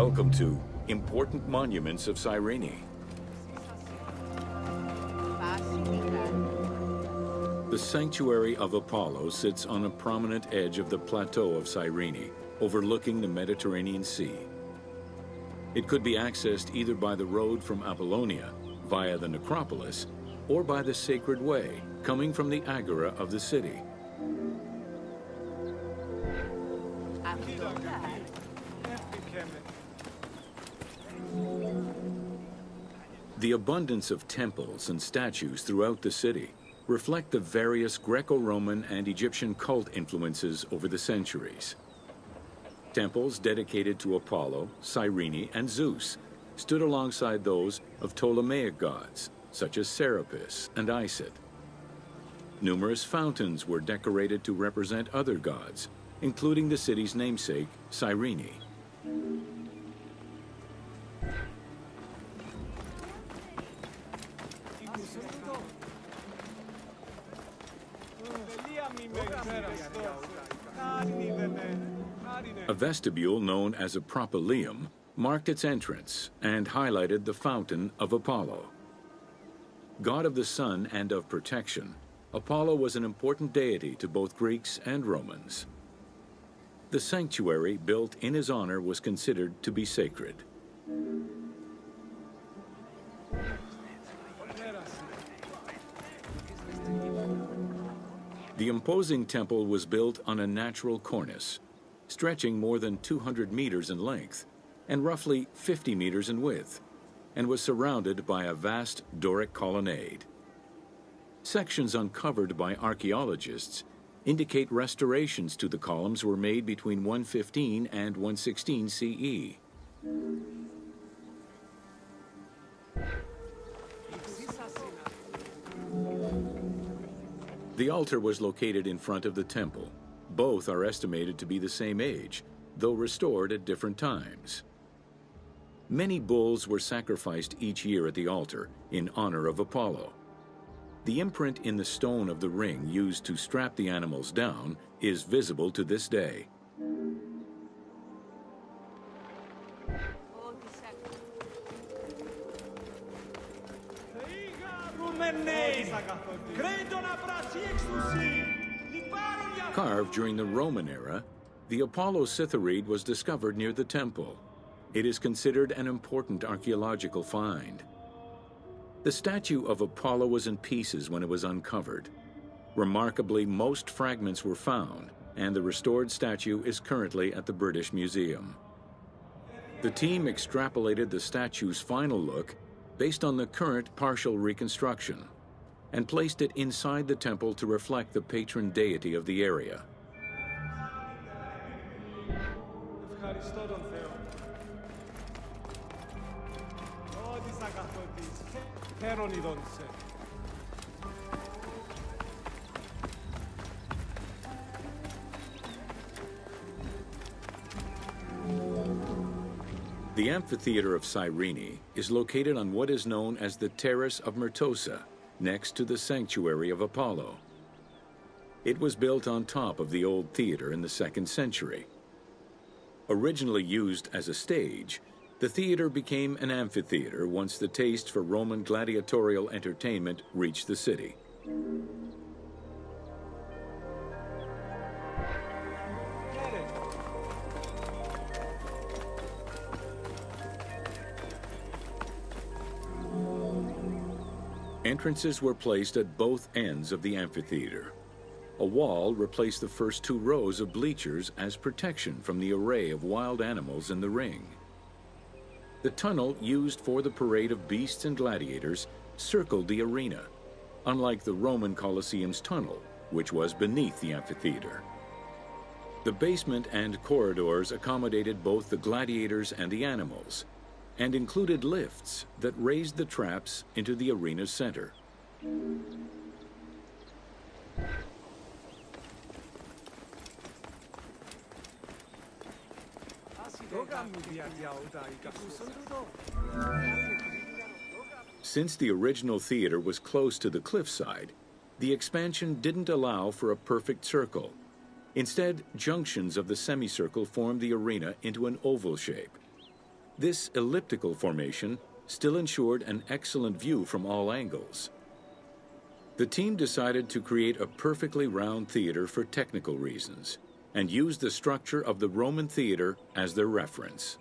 Welcome to Important Monuments of Cyrene. The sanctuary of Apollo sits on a prominent edge of the plateau of Cyrene, overlooking the Mediterranean Sea. It could be accessed either by the road from Apollonia, via the necropolis, or by the Sacred Way, coming from the agora of the city. The abundance of temples and statues throughout the city reflect the various Greco-Roman and Egyptian cult influences over the centuries. Temples dedicated to Apollo, Cyrene, and Zeus stood alongside those of Ptolemaic gods, such as Serapis and Isis. Numerous fountains were decorated to represent other gods, including the city's namesake, Cyrene. A vestibule known as a propylaeum marked its entrance and highlighted the fountain of Apollo. God of the sun and of protection, Apollo was an important deity to both Greeks and Romans. The sanctuary built in his honor was considered to be sacred. The imposing temple was built on a natural cornice, stretching more than 200 meters in length and roughly 50 meters in width, and was surrounded by a vast Doric colonnade. Sections uncovered by archaeologists indicate restorations to the columns were made between 115 and 116 CE. The altar was located in front of the temple. Both are estimated to be the same age, though restored at different times. Many bulls were sacrificed each year at the altar in honor of Apollo. The imprint in the stone of the ring used to strap the animals down is visible to this day. Carved during the Roman era, the Apollo Cytharide was discovered near the temple. It is considered an important archaeological find. The statue of Apollo was in pieces when it was uncovered. Remarkably, most fragments were found, and the restored statue is currently at the British Museum. The team extrapolated the statue's final look based on the current partial reconstruction, and placed it inside the temple to reflect the patron deity of the area. The amphitheater of Cyrene is located on what is known as the Terrace of Myrtosa, next to the sanctuary of Apollo. It was built on top of the old theater in the 2nd century. Originally used as a stage, the theater became an amphitheater once the taste for Roman gladiatorial entertainment reached the city. Entrances were placed at both ends of the amphitheater. A wall replaced the first 2 rows of bleachers as protection from the array of wild animals in the ring. The tunnel used for the parade of beasts and gladiators circled the arena, unlike the Roman Colosseum's tunnel, which was beneath the amphitheater. The basement and corridors accommodated both the gladiators and the animals, and included lifts that raised the traps into the arena's center. Since the original theater was close to the cliffside, the expansion didn't allow for a perfect circle. Instead, junctions of the semicircle formed the arena into an oval shape. This elliptical formation still ensured an excellent view from all angles. The team decided to create a perfectly round theater for technical reasons and used the structure of the Roman theater as their reference.